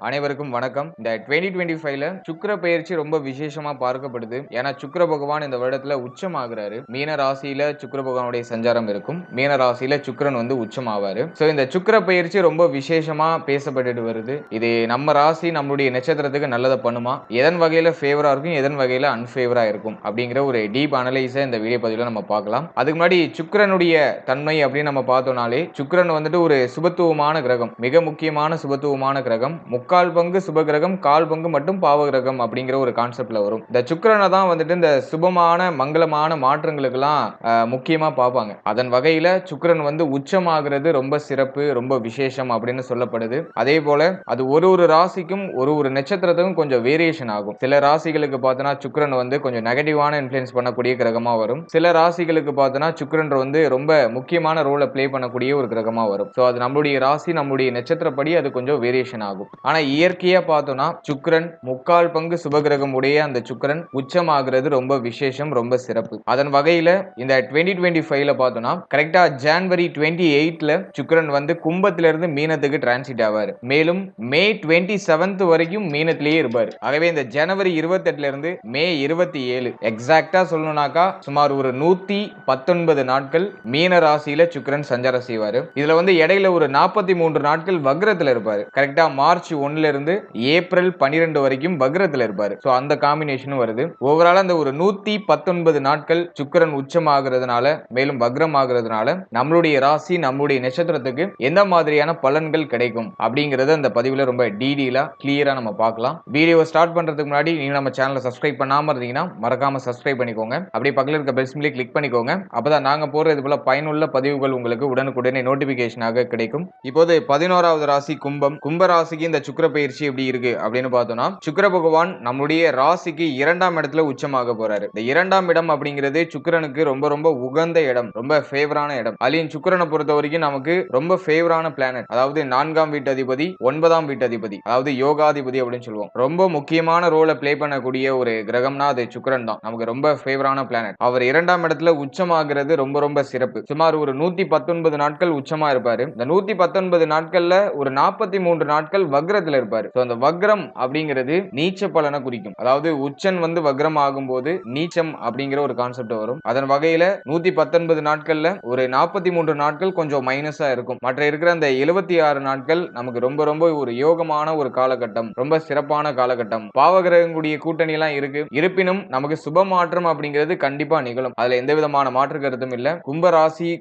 அனைவருக்கும் வணக்கம். இந்த 2025ல சுக்கிர பெயர்ச்சி ரொம்ப விசேஷமா பார்க்கப்படுது. ஏன்னா சுக்கிர பகவான் இந்த வருடத்துல உச்சமாகுறாரு. மீன ராசியில சுக்கிர பகவானுடைய சஞ்சாரம் இருக்கும். மீன ராசியில சுக்கிரன் வந்து உச்சமாவாரு. சோ இந்த சுக்கிர பெயர்ச்சி ரொம்ப விசேஷமா பேசப்பட்டுட்டு வருது. இது நம்ம ராசி நம்மளுடைய நட்சத்திரத்துக்கு நல்லதை பண்ணுமா? எதன் வகையில ஃபேவரா இருக்கும், எதன் வகையில அன்ஃபேவரா இருக்கும் அப்படிங்கிற ஒரு டீப் அனலைஸை இந்த வீடியோ பதிவுல நம்ம பார்க்கலாம். அதுக்கு முன்னாடி சுக்கிரனுடைய தன்மை அப்படின்னு நம்ம பார்த்தோம்னாலே சுக்கிரன் வந்துட்டு ஒரு சுபத்துவமான கிரகம், மிக முக்கியமான சுபத்துவமான கிரகம். முக்கால் பங்கு சுப கிரகம், கால் பங்கு மட்டும் பாவ கிரகம் அப்படிங்கிற ஒரு கான்செப்ட்ல வரும். இந்த சுக்கிரனை தான் வந்துட்டு இந்த சுபமான மங்களமான மாற்றங்களுக்கெல்லாம் முக்கியமா பார்ப்பாங்க. அதன் வகையில சுக்கிரன் வந்து உச்சமாகிறது ரொம்ப சிறப்பு, ரொம்ப விசேஷம் அப்படின்னு சொல்லப்படுது. அதே போல அது ஒரு ராசிக்கும் ஒரு நட்சத்திரத்துக்கும் கொஞ்சம் வேரியேஷன் ஆகும். சில ராசிகளுக்கு பார்த்தோன்னா சுக்கிரன் வந்து கொஞ்சம் நெகட்டிவான இன்ஃப்ளூயன்ஸ் பண்ணக்கூடிய கிரகமா வரும். சில ராசிகளுக்கு பார்த்தோன்னா சுக்கிரன் வந்து ரொம்ப முக்கியமான ரோலை பிளே பண்ணக்கூடிய ஒரு கிரகமா வரும். ஸோ அது நம்மளுடைய ராசி நம்மளுடைய நட்சத்திரப்படி அது கொஞ்சம் வேரியேஷன் ஆகும். ஆனா இயற்கையா பார்த்தோம்னா சுக்கிரன் முக்கால் பங்கு சுபகிரகம் உடைய அந்த சுக்கிரன் உச்சமாகிறது ரொம்ப விசேஷம், ரொம்ப சிறப்பு. அதன் வகையில இந்த 2025ல பார்த்தோம்னா கரெக்டா ஜனவரி 28ல சுக்கிரன் வந்து கும்பத்திலிருந்து மீனத்துக்கு டிரான்சிட் ஆவார். மேலும் மே 27 வரைக்கும் மீனத்திலேயே இருப்பார். ஆகவே இந்த ஜனவரி 28ல இருந்து மே 27 எக்ஸாக்டா சொல்லணும்னாக்கா சுமார் ஒரு 119 நாட்கள் மீன ராசியில சுக்கிரன் சஞ்சாரம் செய்வார். இதுல வந்து இடையில ஒரு 43 நாட்கள் வக்ரத்துல இருப்பாரு. கரெக்டா மார்ச் 1ல இருந்து ஏப்ரல் 12 வரைக்கும் வக்ரத்துல இருப்பாரு. சோ அந்த காம்பினேஷனும் வருது. ஓவரால் அந்த ஒரு 119 நாட்கள் சுக்கிரன் உச்சமாகிறதுனால மேலும் வக்ரம் ஆகிறதுனால நம்மளுடைய ராசி நம்மளுடைய நட்சத்திரத்துக்கு எந்த மாதிரியான பலன்கள் கிடைக்கும் அப்படிங்கறத அந்த பதிவுல ரொம்ப டீடெயிலா கிளியரா நம்ம பார்க்கலாம். வீடியோவை ஸ்டார்ட் பண்றதுக்கு முன்னாடி நீங்க நம்ம சேனலை சப்ஸ்கிரைப் பண்ணாம இருந்தீங்கன்னா மறக்காம சப்ஸ்கிரைப் பண்ணிக்கோங்க. அப்படியே பக்கத்துல இருக்க பெல் சிம்பலை கிளிக் பண்ணிக்கோங்க. அப்பதான் நாங்க போற இது போல பயனுள்ள பதிவுகள் உங்களுக்கு உடனுக்குடனே நோட்டிபிகேஷனாக கிடைக்கும். இப்போது 11வது ராசி கும்பம். கும்ப ராசிக்கு இந்த சுக்கிர பயிற்சி எப்படி இருக்கு அப்படின்னு பார்த்தோம்னா சுக்கிர பகவான் நம்மளுடைய ராசிக்கு 2ஆம் இடத்துல உச்சமாக போறாரு. இந்த 2ஆம் இடம் அப்படிங்கிறது சுக்கிரனுக்கு ரொம்ப ரொம்ப உகந்த இடம், ரொம்ப ஃபேவரான இடம். அலியன் சுக்கிரனை பொறுத்த வரைக்கும் நமக்கு ரொம்ப ஃபேவரான பிளானட். அதாவது 4ஆம் வீட்டு அதிபதி, 9ஆம் வீட்டு அதிபதி, அதாவது யோகாதிபதி அப்படின்னு சொல்லுவோம். ரொம்ப முக்கியமான ரோலை பிளே பண்ணக்கூடிய ஒரு கிரகம்னா அது சுக்கிரன் தான். நமக்கு ரொம்ப ஃபேவரான பிளானட். அவர் 2ஆம் இடத்துல உச்சமாகிறது ரொம்ப ரொம்ப சிறப்பு. சுமார் ஒரு 119 நாட்கள் உச்சமா இருப்பாரு. இந்த 119 நாட்கள்ல ஒரு 43 நாட்கள் வக்ரத்துல இருப்பாரு. அந்த வக்ரம் அப்படிங்கிறது நீச்ச பலனை குறிக்கும். அதாவது உச்சன் வந்து வக்ரம் ஆகும்போது நீச்சம் அப்படிங்கிற ஒரு கான்செப்ட் வரும். அதன் வகையில 119 நாட்கள்ல ஒரு 43 நாட்கள் கொஞ்சம் மைனஸா இருக்கும். மற்ற இருக்கிற அந்த 76 நாட்கள் நமக்கு ரொம்ப ரொம்ப ஒரு யோகமான ஒரு காலகட்டம், ரொம்ப சிறப்பான காலகட்டம். பாவகிரகங்களுடைய கூட்டணி எல்லாம் இருக்கு. இருப்பினும் நமக்கு சுப மாற்றம் அப்படிங்கிறது கண்டிப்பா நிகழும். அதுல எந்த விதமான மாற்று கருத்தும் இல்ல.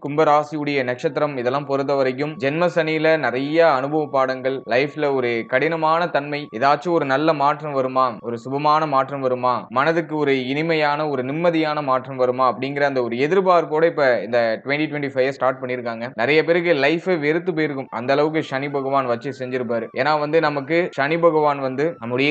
கும்பராசியுடைய நட்சத்திரம் இதெல்லாம் பொறுத்த வரைக்கும் ஜென்ம சனியில நிறைய அனுபவ பாடங்கள், லைஃப்ல ஒரு கடினமான தன்மை, ஏதாச்சும் ஒரு நல்ல மாற்றம் வருமா, ஒரு சுபமான மாற்றம் வருமா, மனதுக்கு ஒரு இனிமையான ஒரு நிம்மதியான மாற்றம் வருமா அப்படிங்கிற அந்த ஒரு எதிர்பார்ப்போட இப்ப இந்த 2025 ஸ்டார்ட் பண்ணிருக்காங்க. நிறைய பேருக்கு லைஃப் வெறுத்து போயிருக்கும். அந்த அளவுக்கு சனி பகவான் வச்சு செஞ்சிருப்பாரு. ஏன்னா வந்து நமக்கு சனி பகவான் வந்து நம்முடைய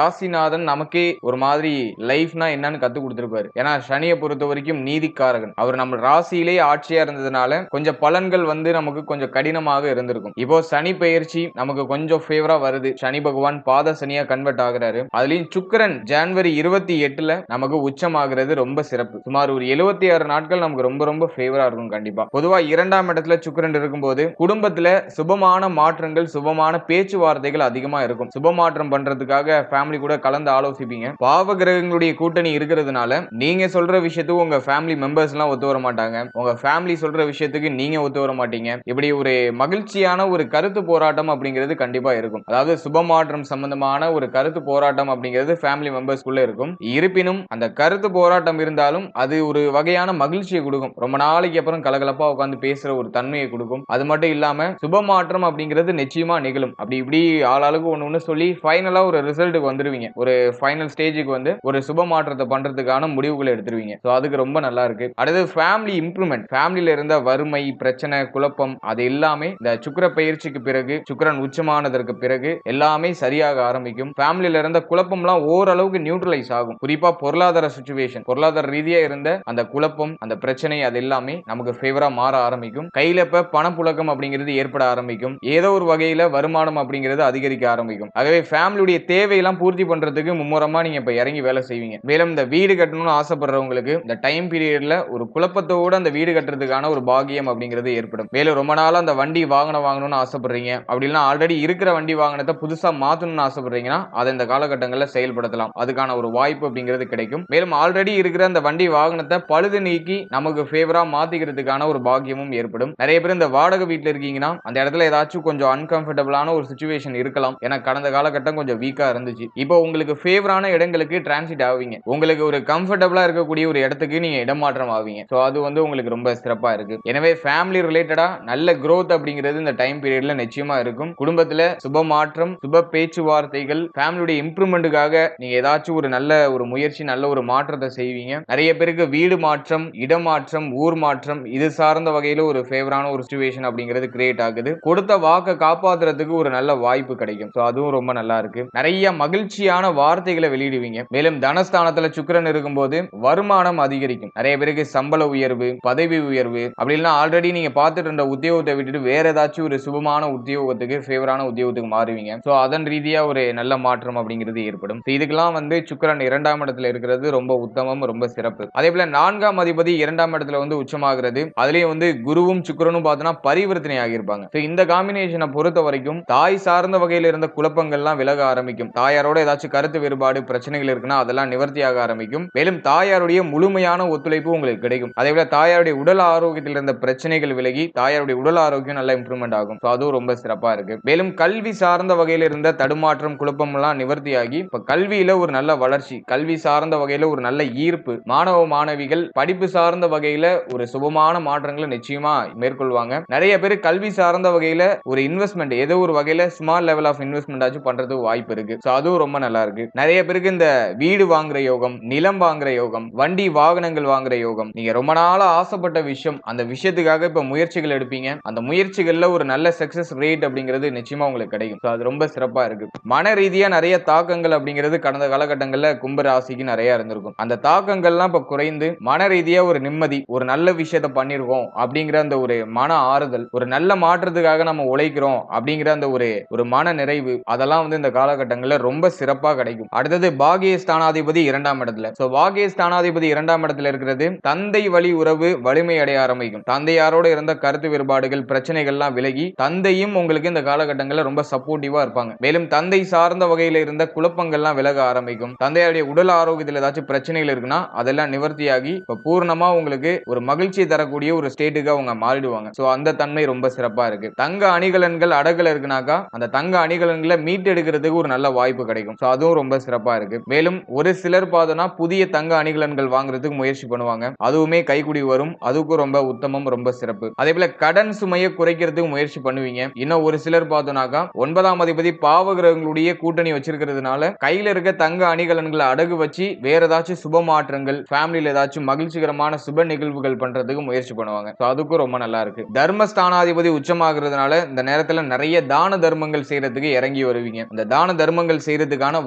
ராசிநாதன் நமக்கே ஒரு மாதிரி லைஃப்னா என்னன்னு கத்து கொடுத்திருப்பாரு. ஏன்னா சனியை பொறுத்த வரைக்கும் நீதிக்காரகன். அவர் நம்ம ராசியிலே ஆட்சியா இருந்ததுனால கொஞ்சம் பலன்கள் வந்து நமக்கு கொஞ்சம் கடினமாக இருந்திருக்கும். இப்போ சனி பெயர்ச்சி நமக்கு கொஞ்சம் ஃபேவரா வருது. சனி பகவான் பாத சனியா கன்வெர்ட் ஆகுறாரு. அதுலயும் சுக்கிரன் ஜனவரி 28ல நமக்கு உச்சமாகிறது ரொம்ப சிறப்பு. சுமார் ஒரு 76 நாட்கள் நமக்கு ரொம்ப ரொம்ப ஃபேவரா இருக்கும். கண்டிப்பா பொதுவா 2ஆம் இடத்துல சுக்கிரன் இருக்கும்போது குடும்பத்துல சுபமான மாற்றங்கள், சுபமான பேச்சுவார்த்தைகள் அதிகமா இருக்கும். சுப மாற்றம் பண்றதுக்காக ஃபேமிலி கூட கலந்து ஆலோசிப்பீங்க. பாவ கிரகங்களுடைய கூட்டணி இருக்கிறதுனால நீங்க சொல்ற விஷயத்துக்கு உங்க ஃபேமிலி மெம்பர்ஸ் எல்லாம் ஒத்து வர மாட்டாங்க. உங்க ஃபேமிலி சொல்ற விஷயத்துக்கு நீங்க ஒத்து வர மாட்டீங்க. இப்படி ஒரு மகிழ்ச்சியான ஒரு கருத்து போராட்டம் அப்படிங்கிறது கண்டிப்பா இருக்கும். அதாவது சுப மாற்றம் சம்பந்தமான ஒரு கருத்து போராட்டம் அப்படிங்கிறது ஃபேமிலி மெம்பர்ஸ்க்குள்ள இருக்கும். இருப்பினும் அந்த கருத்து போராட்டம் இருந்தாலும் அது ஒரு வகையான மகிழ்ச்சியை கொடுக்கும். ரொம்ப நாளைக்கு அப்புறம் கலகலப்பா உட்கார்ந்து பேசுற ஒரு தன்மையை கொடுக்கும். அது மட்டும் இல்லாம சுப மாற்றம் அப்படிங்கிறது நிச்சயமா நிகழும். அப்படி இப்படி ஆளாளுக்கு ஒண்ணு சொல்லி ஃபைனலா ஒரு ரிசல்ட்டுக்கு வந்துருவீங்க. ஒரு ஃபைனல் ஸ்டேஜுக்கு வந்து ஒரு சுப மாற்றத்தை பண்றதுக்கான முடிவுகளை எடுத்துருவீங்க. சோ அதுக்கு ரொம்ப நல்லா இருக்கு. அடுத்து ஃபேமிலி இம்ப்ரூவ்மெண்ட். ஃபேமிலில இருந்த வறுமை, பிரச்சனை, குழப்பம் அது எல்லாமே இந்த சுக்கிர பெயர்ச்சிக்கு பிறகு, சுக்கிரன் உச்சமானதற்கு பிறகு எல்லாமே சரியாக ஆரம்பிக்கும். ஃபேமிலில இருந்த குழப்பம்லாம் ஓரளவுக்கு நியூட்ரலைஸ் ஆகும். குறிப்பா பொருளாதார சிச்சுவேஷன், பொருளாதார ரீதியா இருந்த அந்த குழப்பம், அந்த பிரச்சனை அது எல்லாமே நமக்கு ஃபேவரா மாற ஆரம்பிக்கும். கையில இப்ப பணப்புழக்கம் அப்படிங்கிறது ஏற்பட ஆரம்பிக்கும். ஏதோ ஒரு வகையில வருமானம் அப்படிங்கிறது அதிகரிக்க ஆரம்பிக்கும். ஆகவே ஃபேமிலியுடைய தேவையெல்லாம் பூர்த்தி பண்றதுக்கு மும்முரமா நீங்க இப்ப இறங்கி வேலை செய்வீங்க. மேலும் இந்த வீடு கட்டணும்னு ஆசைப்படுறவங்களுக்கு இந்த டைம் பீரியட்ல ஒரு குழப்பத்தோட அந்த வீடு கட்டுறதுக்கான ஒரு பாகியம் அப்படிங்கிறது ஏற்படும். மேலும் ரொம்ப நாளா அந்த வண்டி வாங்கணும்னு ஆசைப்படுறீங்க. அப்படி இல்லைன்னா ஆல்ரெடி இருக்கிற வண்டி வாகனத்தை புதுசா மாத்தணும்னு ஆசைப்படுறீங்கன்னா அதை இந்த காலகட்டங்களில் செயல்படுத்தலாம். அதுக்கான ஒரு வாய்ப்பு அப்படிங்கிறது கிடைக்கும். மேலும் ஆல்ரெடி இருக்கிற அந்த வண்டி வாகனத்தை பழுது நீக்கி நமக்கு ஃபேவரா மாத்திக்கிறதுக்கான ஒரு பாக்கியமும் ஏற்படும். நிறைய பேர் இந்த வாடகை வீட்டுல இருக்கீங்கன்னா அந்த இடத்துல ஏதாச்சும் கொஞ்சம் அன்கம்ஃபர்டபுளான ஒரு சிச்சுவேஷன் இருக்கலாம். ஏன்னா கடந்த காலகட்டம் கொஞ்சம் வீக்கா இருந்துச்சு. இப்போ உங்களுக்கு ஃபேவரான இடங்களுக்கு டிரான்சிட் ஆவீங்க. உங்களுக்கு ஒரு கம்ஃபர்டபுளா இருக்கக்கூடிய ஒரு இடத்துக்கு நீங்க இடமாற்றம் ஆவீங்க. சோ அது வந்து உங்களுக்கு ரொம்ப சிறப்பா இருக்கு. எனவே ஃபேமிலி ரிலேட்டடா நல்ல growth அப்படிங்கிறது இந்த டைம் பீரியட்ல நிச்சயமா இருக்கும். குடும்பத்துல சுப மாற்றம், சுப பேச்சுவார்த்தைகள், ஃபேமிலியோட இம்ப்ரூவ்மெண்ட்டுக்காக நீங்க ஏதாச்சும் ஒரு நல்ல ஒரு முயற்சி, நல்ல ஒரு மாற்றத்தை செய்வீங்க. நிறைய பேருக்கு வீடு மாற்றம், இடமாற்றம், ஊர் மாற்றம் இது சார்ந்த வகையில ஒரு ஃபேவரான ஒரு சிச்சுவேஷன் அப்படிங்கிறது கிரியேட் ஆகுது. கொடுத்த வாக்கை காப்பாத்துறதுக்கு ஒரு நல்ல வாய்ப்பு கிடைக்கும். சோ அதுவும் ரொம்ப நல்லா இருக்கு. நிறைய மகிழ்ச்சியான வார்த்தைகளை வெளியிடுவீங்க. மேலும் தனஸ்தானத்துல சுக்கிரன் இருக்கும்போது வருமானம் அதிகரிக்கும். நிறைய பேருக்கு சம்பள உயர்வு, பதவி உயர்வு அப்படி இல்லைன்னா ஆல்ரெடி நீங்க பார்த்துட்டு இருந்த உத்தியோகத்தை விட்டுட்டு வேற ஏதாச்சும் ஒரு சுபமான உத்தியோகத்துக்கு ஃபேவரான உத்தியோகத்துக்கு மாறுவீங்க. சோ அதன் ரீதியா ஒரு நல்ல மாற்றம் அப்படிங்கிறது ஏற்படும். இதுக்கெல்லாம் வந்து சுக்கிரன் 2ஆம் இடத்துல இருக்கிறது ரொம்ப உத்தமம், ரொம்ப சிறப்பு. அதே போல 4ஆம் அதிபதி 2ஆம் இடத்துல வந்து உச்சமாகிறது. அதுலயும் வந்து குருவும் சுக்கிரனும் பார்த்தோம்னா பரிவர்த்தனை ஆகியிருப்பாங்க. இந்த காம்பினேஷனை பொறுத்த வரைக்கும் தாய் சார்ந்த வகையில் இருந்த குழப்பங்கள்லாம் விலக ஆரம்பிக்கும். தாயாரோட ஏதாச்சும் கருத்து வேறுபாடு பிரச்சனைகள் இருக்குன்னா அதெல்லாம் நிவர்த்தியாக ஆரம்பிக்கும். மேலும் தாயாருடைய முழுமையான ஒத்துழைப்பு உங்களுக்கு கிடைக்கும். அதே போல தாயாருடைய உடல் ஆரோக்கியத்தில் இருந்த பிரச்சனைகள் விலகி தாயாருடைய உடல் ஆரோக்கியம் நல்ல இம்ப்ரூவ்மெண்ட் ஆகும். அதுவும் ரொம்ப சிறப்பா இருக்கு. மேலும் கல்வி சார்ந்த வகையில் இருந்த தடுமாற்றம் குழப்பம் எல்லாம் நிவர்த்தியாகி இப்ப கல்வியில ஒரு நல்ல வளர்ச்சி, கல்வி சார்ந்த வகையில ஒரு நல்ல ஈர்ப்பு, மாணவ மாணவிகள் படிப்பு சார்ந்த வகையில ஒரு சுபமான மாற்றங்களை நிச்சயமா மேற்கொள்வாங்க. நிறைய பேர் கல்வி சார்ந்த வகையில ஒரு இன்வெஸ்ட்மெண்ட் ஏதோ ஒரு வகையில ஸ்மால் லெவல் ஆஃப் இன்வெஸ்ட்மெண்ட் ஆச்சு பண்றதுக்கு வாய்ப்பு இருக்கு. அதுவும் ரொம்ப நல்லா இருக்கு. நிறைய பேருக்கு இந்த வீடு வாங்குற யோகம், நிலம் வாங்குற யோகம், வண்டி வாகனங்கள் வாங்குற யோகம், நீங்க ரொம்ப நாளா ஆசைப்பட்ட விஷயம் அந்த விஷயத்துக்காக இப்ப முயற்சிகள் எடுப்பீங்க. அந்த முயற்சிகள்ல ஒரு நல்ல சக்சஸ் ரேட் அப்படிங்கிறது நிச்சயமா உங்களுக்கு கிடைக்கும். அது ரொம்ப சிறப்பா இருக்கு. மன ரீதியா நிறைய தாக்கங்கள் அப்படிங்கிறது கடந்த காலகட்டங்கள்ல கும்ப ராசிக்கு நிறைய இருந்திருக்கும். அந்த தாக்கங்கள்லாம் இப்ப குறைந்து மன ரீதியா ஒரு நிம்மதி, ஒரு நல்ல விஷயத்தை பண்ணிருக்கோம் அப்படிங்கிற அந்த ஒரு மன ஆறுதல், ஒரு நல்ல மாற்றத்துக்காக நம்ம உழைக்கிறோம் அப்படிங்கிற அந்த ஒரு மன நிறைவு அதெல்லாம் வந்து இந்த காலகட்டங்கள்ல ரொம்ப சிறப்பா கிடைக்கும். அடுத்தது பாகிய ஸ்தானாதிபதி 2ஆம் இடத்துல. பாகிய ஸ்தானாதிபதி 2ஆம் இடத்துல இருக்கிறது தந்தை வழி உறவு வலிமை அடைய ஆரம்பிக்கும். தந்தையாரோட இருந்த கருத்து வேறுபாடுகள் பிரச்சனைகள்லாம் விலகி தந்தையும் உங்களுக்கு இந்த காலகட்டங்களில் ரொம்ப சப்போர்ட்டிவா இருப்பாங்க. மேலும் தந்தை சார்ந்த வகையில இருந்த குழப்பங்கள்லாம் விலக ஆரம்பிக்கும். தந்தையுடைய உடல் ஆரோக்கியத்தில் ஏதாச்சும் பிரச்சனைகள் இருக்குன்னா அதெல்லாம் நிவர்த்தியாகி இப்ப பூர்ணமா உங்களுக்கு ஒரு மகிழ்ச்சி தரக்கூடிய ஒரு ஸ்டேட்டுக்கு அவங்க மாறிடுவாங்க. அந்த தன்மை ரொம்ப சிறப்பா இருக்கு. தங்க அணிகலன்கள் அடகுல இருக்குனாக்கா அந்த தங்க அணிகலன்களை மீட்டெடுக்கிறதுக்கு ஒரு நல்ல வாய்ப்பு கிடைக்கும். அதுவும் ரொம்ப சிறப்பா இருக்கு. மேலும் ஒரு சிலர் பார்த்தோம்னா புதிய தங்க அணிகலன்கள் வாங்குறதுக்கு முயற்சி பண்ணுவாங்க. அதுவுமே கைக்குடி வரும். அதுக்கும் ரொம்ப உத்தமம், ரொம்ப சிறப்பு. அதே போல கடன் சுமையை குறைக்கிறதுக்கு முயற்சி பண்ணுவீங்க. இன்னும் ஒரு சிலர் பார்த்தோம்னாக்கா 9ஆம் அதிபதி பாவகிரகங்களுடைய கூட்டணி வச்சிருக்கிறதுனால கையில இருக்க தங்க அணிகலன்களை அடகு வச்சு வேற ஏதாச்சும் சுப மாற்றங்கள் ஃபேமிலியில ஏதாச்சும் மகிழ்ச்சிகரமான சுப நிகழ்வுகள் பண்றதுக்கு முயற்சி பண்ணுவாங்க. அதுக்கும் ரொம்ப நல்லா இருக்கு. தர்மஸ்தானாதிபதி உச்சமாகிறதுனால இந்த நேரத்துல நிறைய தான தர்மங்கள் செய்யறதுக்கு இறங்கி வருவீங்க. இந்த தான தர்மங்கள் செய்யறதுக்கான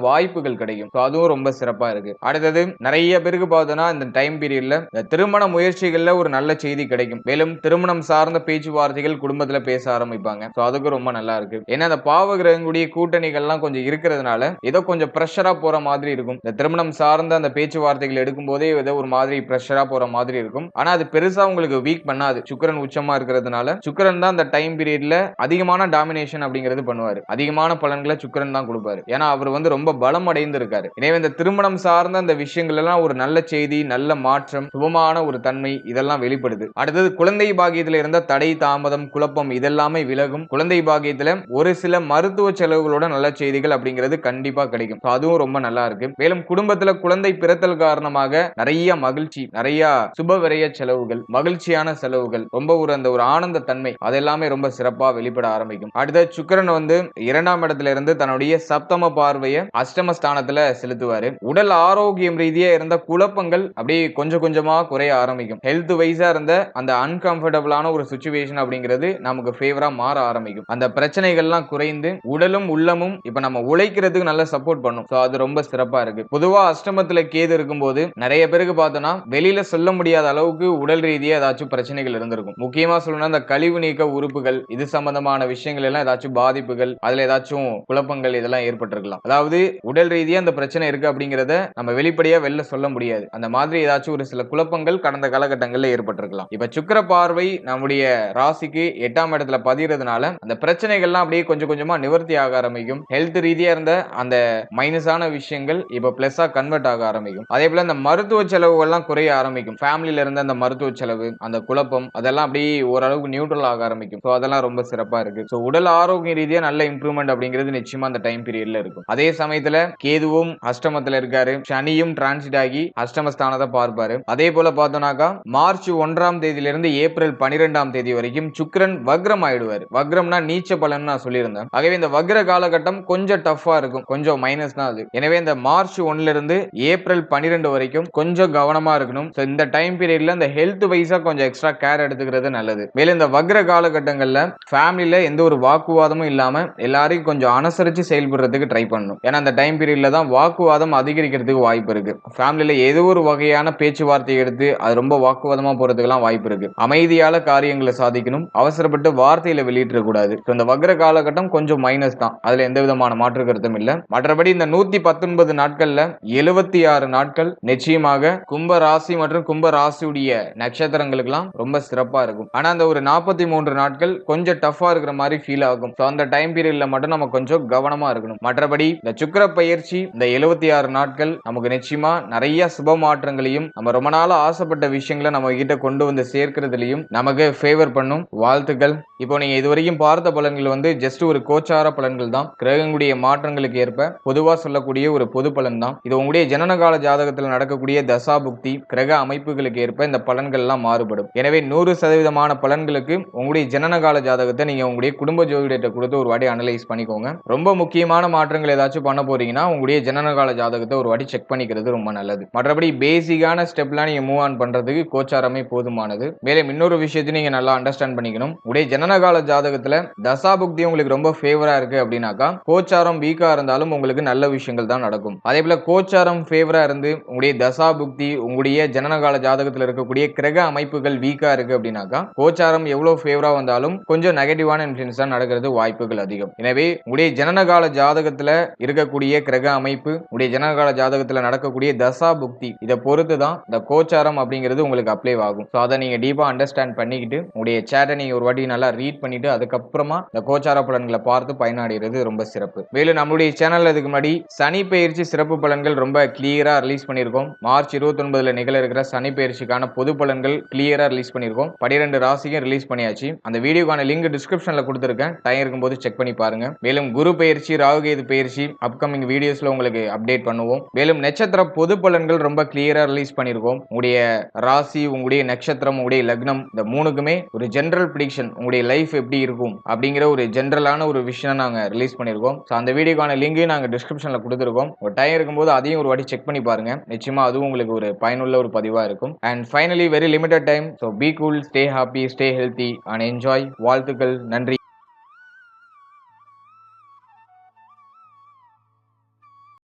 வாய்ப்புகள் கிடைக்கும். அதுவும் ரொம்ப சிறப்பா இருக்கு. அடுத்தது நிறைய பேருக்கு பார்த்தோம்னா இந்த டைம் பீரியட்ல திருமண முயற்சிகள்ல ஒரு நல்ல செய்தி கிடைக்கும். மேலும் திருமணம் சார்ந்த பேச்சுவார்த்தைகள் குடும்பத்துல பேச ஆரம்பிப்பாங்க. அதுக்கு ரொம்ப நல்லா இருக்கு. ஏன்னா அந்த பாவகிரகங்களுடைய கூட்டணிகள்லாம் கொஞ்சம் இருக்கிறதுனால ஏதோ கொஞ்சம் பிரஷரா போற மாதிரி இருக்கும். இந்த திருமணம் சார்ந்த அந்த பேச்சுவார்த்தைகள் எடுக்கும் போதே ஏதோ ஒரு மாதிரி பிரஷரா போற மாதிரி இருக்கும். ஆனா அது பெருசா உங்களுக்கு வீக் பண்ணாது. சுக்கிரன் உச்சமா இருக்கிறதுனால சுக்கிரன் தான் அந்த டைம் பீரியட்ல அதிகமான டாமினேஷன் அப்படிங்கிறது பண்ணுவாரு. அதிகமான பலன்களை சுக்கிரன் தான் கொடுப்பாரு. ஏன்னா அவர் வந்து ரொம்ப பலம் அடைந்து இருக்காரு. எனவே இந்த திருமணம் சார்ந்த அந்த விஷயங்கள் எல்லாம் ஒரு நல்ல செய்தி, நல்ல மாற்றம், சுபமான ஒரு தன்மை இதெல்லாம் வெளிப்படுது. அடுத்தது குழந்தை பாக்கியத்துல இருந்த தடை தாமதம் குழப்பம் இதெல்லாமே விலகும். குழந்தை பாக்கியத்துல ஒரு சில மருத்துவ செலவுகளோட நல்ல செய்திகள் அப்படிங்கிறது கண்டிப்பா கிடைக்கும். அதுவும் ரொம்ப நல்லா இருக்கு. மேலும் குடும்பத்துல குழந்தை பிறத்தல் காரணமாக நிறைய மகிழ்ச்சி, நிறைய சுப விரய செலவுகள், மகிழ்ச்சியான செலவுகள், ரொம்ப அந்த ஒரு ஆனந்த தன்மை அதெல்லாமே ரொம்ப சிறப்பா வெளிப்பட ஆரம்பிக்கும். அடுத்த சுக்கிரன் வந்து 2ஆம் இடத்துல இருந்து தன்னுடைய சப்தம பார்வையை அஷ்டம ஸ்தானத்துல செலுத்துவாரு. உடல் ஆரோக்கியம் ரீதியா இருந்த குழப்பங்கள் அப்படியே கொஞ்சம் கொஞ்சமா குறைய ஆரம்பிக்கும். ஹெல்த் வைஸா இருந்த அந்த அன்கம்ஃபர்டபுளான ஒரு சிச்சுவேஷன் அப்படிங்கிறது நமக்கு ஃபேவரா மாற ஆரம்பிக்கும். அந்த பிரச்சனைகள்லாம் குறைந்து உடலும் உள்ளமும் இப்ப நம்ம உழைக்கிறதுக்கு நல்ல சப்போர்ட் பண்ணும். அது ரொம்ப சிறப்பா இருக்கு. பொதுவா அஷ்டமத்துல கேது இருக்கும்போது நிறைய பேருக்கு பார்த்தோம்னா வெளியில சொல்ல முடியாத அளவுக்கு உடல் ரீதியா ஏதாச்சும் பிரச்சனைகள் இருந்திருக்கும். முக்கியமா சொல்லணும்னா அந்த கழிவு நீக்க உறுப்புகள் இது சம்பந்தமான விஷயங்கள் எல்லாம் ஏதாச்சும் பாதிப்புகள் அதுல ஏதாச்சும் குழப்பங்கள் இதெல்லாம் ஏற்பட்டிருக்கலாம். அதாவது உடல் ரீதியா அந்த பிரச்சனை இருக்கு அப்படிங்கறத நம்ம வெளிப்படையா வெளில சொல்ல முடியாது. அந்த மாதிரி ஏதாச்சும் ஒரு சில குழப்பங்கள் கடந்த காலகட்டங்களில் ஏற்பட்டிருக்கலாம். இப்ப சுக்கிர பார்வை நம்முடைய ராசிக்கு 8ஆம் இடத்துல பதிகிறதுனால அந்த பிரச்சனைகள் பிரச்சனைகள்லாம் அப்படியே கொஞ்சம் கொஞ்சமா நிவர்த்தி ஆக ஆரம்பிக்கும். ஹெல்த் ரீதியா இருந்த அந்த மைனஸான விஷயங்கள் இப்ப பிளஸ்ஸா கன்வெர்ட் ஆக ஆரம்பிக்கும். அதே போல இந்த மருத்துவ செலவுகள்லாம் குறைய ஆரம்பிக்கும். ஃபேமிலில இருந்த அந்த மருத்துவ செலவு, அந்த குழப்பம் அதெல்லாம் அப்படியே ஓரளவுக்கு நியூட்ரல் ஆக ஆரம்பிக்கும். சோ அதெல்லாம் ரொம்ப சிறப்பா இருக்கு. சோ உடல் ஆரோக்கிய ரீதியா நல்ல இம்ப்ரூவ்மெண்ட் அப்படிங்கிறது நிச்சயமா அந்த டைம் பீரியட்ல இருக்கும். அதே சமயத்துல கேதுவும் அஷ்டமத்துல இருக்காரு, சனியும் டிரான்சிட் ஆகி அஷ்டமஸ்தானத்தை பார்ப்பாரு. அதே போல பார்த்தோம்னாக்கா மார்ச் 1ஆம் தேதியிலிருந்து ஏப்ரல் 12ஆம் தேதி வரைக்கும் சுக்கிரன் வக்ரம் ஆயிடுவார். வக்ரம்னா நீச்ச பலன் நான் சொல்லியிருந்தேன். ஆகவே இந்த வக்ர காலகட்டம் கொஞ்சம் டஃபா இருக்கும், கொஞ்சம் மைனஸ் தான் அது. எனவே இந்த மார்ச் 1ல இருந்து ஏப்ரல் 12 வரைக்கும் கொஞ்சம் கவனமா இருக்கணும். இந்த டைம் பீரியட்ல இந்த ஹெல்த் வைஸா கொஞ்சம் எக்ஸ்ட்ரா கேர் எடுத்துக்கிறது நல்லது. மேலும் இந்த வக்ர காலகட்டங்கள்ல ஃபேமிலில எந்த ஒரு வாக்குவாதமும் இல்லாம எல்லாரையும் கொஞ்சம் அனுசரிச்சு செயல்படுறதுக்கு ட்ரை பண்ணணும். ஏன்னா அந்த டைம் பீரியட்ல தான் வாக்குவாதம் அதிகரிக்கிறதுக்கு வாய்ப்பு இருக்கு. ஃபேமிலில ஏதோ ஒரு வகையான பேச்சுவார்த்தை எடுத்து அது ரொம்ப வாக்குவாதமா போறதுக்கெல்லாம் வாய்ப்பு இருக்கு. அமைதியால காரியங்களை சாதிக்கணும், அவசரப்பட்டு வார்த்தையில வெளியிட கூடாது. இந்த வக்ர காலகட்டம் கொஞ்சம் மைனஸ் தான், அதுல எந்த விதமான மாற்று கருத்தும் இல்ல. மற்றபடி இந்த 119 நாட்கள்ல 76 நாட்கள் நிச்சயமாக கும்ப ராசி மற்றும் கும்ப ராசியுடைய நட்சத்திரங்களுக்கெல்லாம் ரொம்ப சிறப்பா இருக்கும். ஆனா அந்த ஒரு 43 நாட்கள் கொஞ்சம் டஃபா இருக்கிற மாதிரி ஃபீல் ஆகும். அந்த டைம் பீரியட்ல மட்டும் நம்ம கொஞ்சம் கவனமா இருக்கணும். மற்றபடி இந்த சுக்கிர பயிற்சி இந்த 76 நாட்கள் நமக்கு நிச்சயமா நிறைய சுப மாற்றங்களையும் நம்ம ரொம்ப நாளா ஆசைப்பட்ட விஷயங்களை நம்ம கிட்ட கொண்டு வந்து சேர்க்கிறதுலையும் நமக்கு ஃபேவர் பண்ணும். வாழ்த்துக்கள். இப்போ நீங்க இதுவரைக்கும் பார்த்த பலன்கள் வந்து ஜஸ்ட் ஒரு கோச்சார பலன்கள் தான், கிரகங்களுடைய மாற்றங்களுக்கு ஏற்ப பொதுவா சொல்லக்கூடிய ஒரு பொது பலன் தான். இது உங்களுடைய ஜனனகால ஜாதகத்தில் நடக்கக்கூடிய தசா புக்தி கிரக அமைப்புகளுக்கு ஏற்ப இந்த பலன்கள் எல்லாம் மாறுபடும். எனவே 100% பலன்களுக்கு உங்களுடைய ஜனனகால ஜாதகத்தை நீங்க உங்களுடைய குடும்ப ஜோதிடத்தை கொடுத்து ஒரு வாட்டி அனலைஸ் பண்ணிக்கோங்க. ரொம்ப முக்கியமான மாற்றங்கள் ஏதாச்சும் பண்ண போறீங்கன்னா உங்களுடைய ஜனனகால ஜாதகத்தை ஒரு வாட்டி செக் பண்ணிக்கிறது ரொம்ப நல்லது. மற்றபடி பேசிக்கான ஸ்டெப்லாம் நீங்க மூவ் ஆன் பண்றதுக்கு கோச்சாரமே போதுமானது. மேலும் இன்னொரு விஷயத்தை நீங்க நல்லா அண்டர்ஸ்டாண்ட் பண்ணிக்கணும். உங்களுடைய ஜனனகால ஜாதகத்துல தசா புக்தி உங்களுக்கு ரொம்ப ஃபேவரா இருக்கு அப்படின்னாக்கா கோச்சாரம் வீக்கா இருந்தாலும் உங்களுக்கு நல்ல விஷயங்கள் தான் நடக்கும். அதே போல கோச்சாரம் ஃபேவரா இருந்து உங்களுடைய தசா புக்தி உங்களுடைய ஜனனகால ஜாதகத்துல இருக்கக்கூடிய கிரக அமைப்புகள் வீக்கா இருக்கு அப்படின்னாக்கா கோச்சாரம் எவ்வளவு ஃபேவரா வந்தாலும் கொஞ்சம் நெகட்டிவான இன்ஃப்ளூயன்ஸ் தான் நடக்கிறது வாய்ப்புகள் அதிகம். எனவே உங்களுடைய ஜனனகால ஜாதகத்துல இருக்கக்கூடிய கிரக அமைப்பு, உங்களுடைய ஜனனகால ஜாதகத்துல நடக்கக்கூடிய தசா புக்தி இதை பொறுத்து தான் இந்த கோச்சாரம் அப்படிங்கிறது உங்களுக்கு அப்ளை ஆகும். ஸோ அதை நீங்க டீப்பா அண்டர்ஸ்டாண்ட் பண்ணிக்கிட்டு உங்களுடைய சேட்டை நீங்க ஒரு வாட்டி நல்லா ரீட் பண்ணிட்டு அதுக்கப்புறமா இந்த கோச்சார பலன்களை பார்த்து பயனடைகிறது ரொம்ப சிறப்பு. மேலும் நம்மளுடைய சேனல்ல இதுக்கு முன்னாடி சனி பயிற்சி சிறப்பு பலன்கள் ரொம்ப கிளியரா ரிலீஸ் பண்ணியிருக்கோம். மார்ச் 29ல நிகழ இருக்கிற சனி பயிற்சிக்கான பொது பலன்கள் கிளியரா ரிலீஸ் பண்ணியிருக்கோம். 12 ராசியும் ரிலீஸ் பண்ணியாச்சு. அந்த வீடியோக்கான லிங்க் டிஸ்கிரிப்ஷன்ல கொடுத்திருக்கேன், டைம் இருக்கும்போது செக் பண்ணி பாருங்க. மேலும் குரு பயிற்சி ராகுகேது பயிற்சி அப்கமிங் வீடியோஸ்ல உங்களுக்கு அப்டேட் பண்ணுவோம். மேலும் நட்சத்திர பொது பலன்கள் ரொம்ப கிளியரா ரிலீஸ் பண்ணியிருக்கோம். உங்களுடைய ராசி, உங்களுடைய நட்சத்திரம், உங்களுடைய லக்னம் இந்த மூணுக்குமே ஒரு ஜெனரல் ப்ரெடிக்ஷன் உங்களுடைய லைஃப் எப்படி இருக்கும் அப்படிங்கிற ஒரு ஜெனரலான ஒரு விஷயம் நாங்க ரிலீஸ் பண்ணியிருக்கோம். ஸோ அந்த வீடியோக்கான லிங்கையும் நாங்கள் டிஸ்கிரிப்ஷன்ல கொடுத்துருக்கோம். ஒரு டைம் இருக்கும்போது அதையும் ஒரு வாட்டி செக் பண்ணி பாருங்க. நிச்சயமா அதுவும் உங்களுக்கு ஒரு பயனுள்ள ஒரு பதிவா இருக்கும். And finally very limited time. So be cool, stay happy, stay healthy and enjoy. வாழ்த்துக்கள். நன்றி.